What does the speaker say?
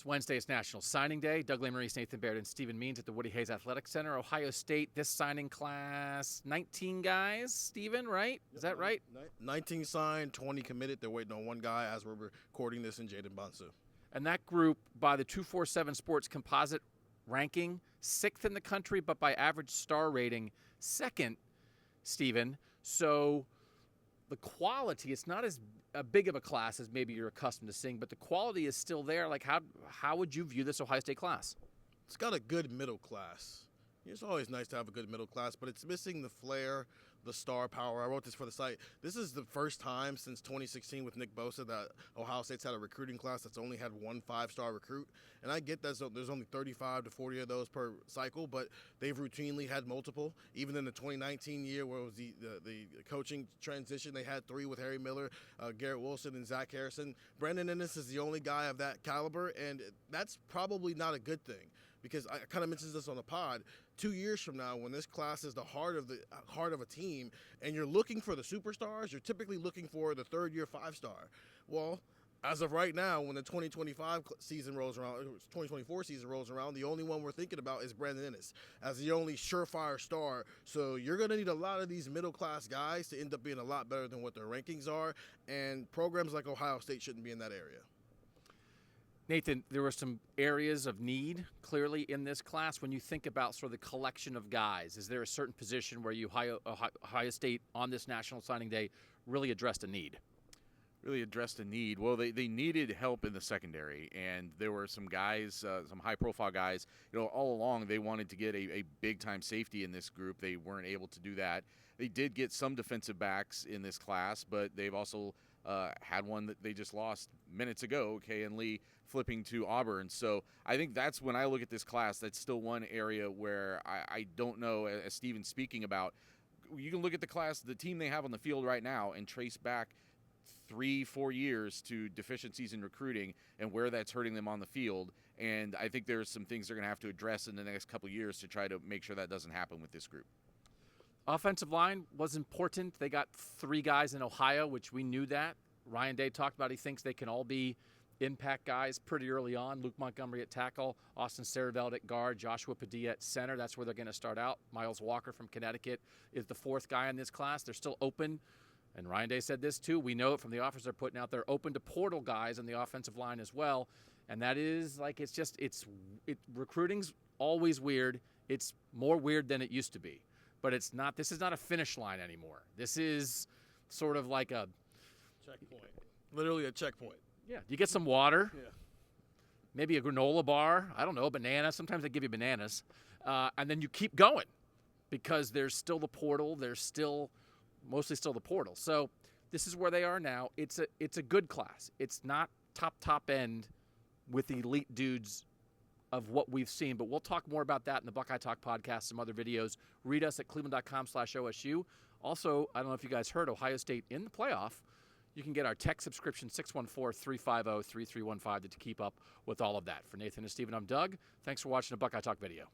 It's Wednesday. It's National Signing Day. Doug Lesmerises, Nathan Baird, and Stephen Means at the Woody Hayes Athletic Center. Ohio State, this signing class, 19 guys, Stephen, right? Is that right? 19 signed, 20 committed. They're waiting on one guy as we're recording this in Jaden Bonsu. And that group, by the 247 Sports composite ranking, 6th in the country, but by average star rating, 2nd, Stephen. So the quality, it's not as big of a class as maybe you're accustomed to seeing, but the quality is still there. Like, how would you view this Ohio State class? It's got a good middle class. It's always nice to have a good middle class, but it's missing the flair, the star power. I wrote this for the site. This is the first time since 2016 with Nick Bosa that Ohio State's had a recruiting class that's only had one 5-star recruit. And I get that there's only 35 to 40 of those per cycle, but they've routinely had multiple. Even in the 2019 year where it was the coaching transition, they had 3 with Harry Miller, Garrett Wilson, and Zach Harrison. Brandon Ennis is the only guy of that caliber, and that's probably not a good thing. Because I kind of mentioned this on the pod, 2 years from now, when this class is the heart of a team, and you're looking for the superstars, you're typically looking for the third-year 5-star. Well, as of right now, when the 2025 season rolls around, 2024 season rolls around, the only one we're thinking about is Brandon Ennis as the only surefire star. So you're going to need a lot of these middle-class guys to end up being a lot better than what their rankings are, and programs like Ohio State shouldn't be in that area. Nathan, there were some areas of need clearly in this class. When you think about sort of the collection of guys, is there a certain position where Ohio State on this National Signing Day really addressed a need? Really addressed a need. Well, they needed help in the secondary, and there were some guys, some high-profile guys. All along they wanted to get a big-time safety in this group. They weren't able to do that. They did get some defensive backs in this class, but they've also had one that they just lost minutes ago, K.N. Lee, flipping to Auburn. So I think that's when I look at this class, that's still one area where I don't know, as Steven's speaking about, you can look at the class, the team they have on the field right now, and trace back 3-4 years to deficiencies in recruiting and where that's hurting them on the field. And I think there's some things they're going to have to address in the next couple of years to try to make sure that doesn't happen with this group. Offensive line was important. They got 3 guys in Ohio, which we knew that. Ryan Day talked about he thinks they can all be impact guys pretty early on. Luke Montgomery at tackle, Austin Saraveld at guard, Joshua Padilla at center. That's where they're going to start out. Miles Walker from Connecticut is the 4th guy in this class. They're still open. And Ryan Day said this too. We know it from the offers they're putting out. They're open to portal guys on the offensive line as well. And that is like, recruiting's always weird. It's more weird than it used to be. But it's not. This is not a finish line anymore. This is sort of like a checkpoint. Literally a checkpoint. Yeah. You get some water. Yeah. Maybe a granola bar. I don't know, a banana. Sometimes they give you bananas. And then you keep going because there's still the portal. There's still mostly still the portal. So this is where they are now. It's a good class. It's not top end with elite dudes of what we've seen, but we'll talk more about that in the Buckeye Talk podcast, some other videos. Read us at cleveland.com/OSU. Also, I don't know if you guys heard, Ohio State in the playoff. You can get our tech subscription, 614-350-3315, to keep up with all of that. For Nathan and Stephen, I'm Doug. Thanks for watching the Buckeye Talk video.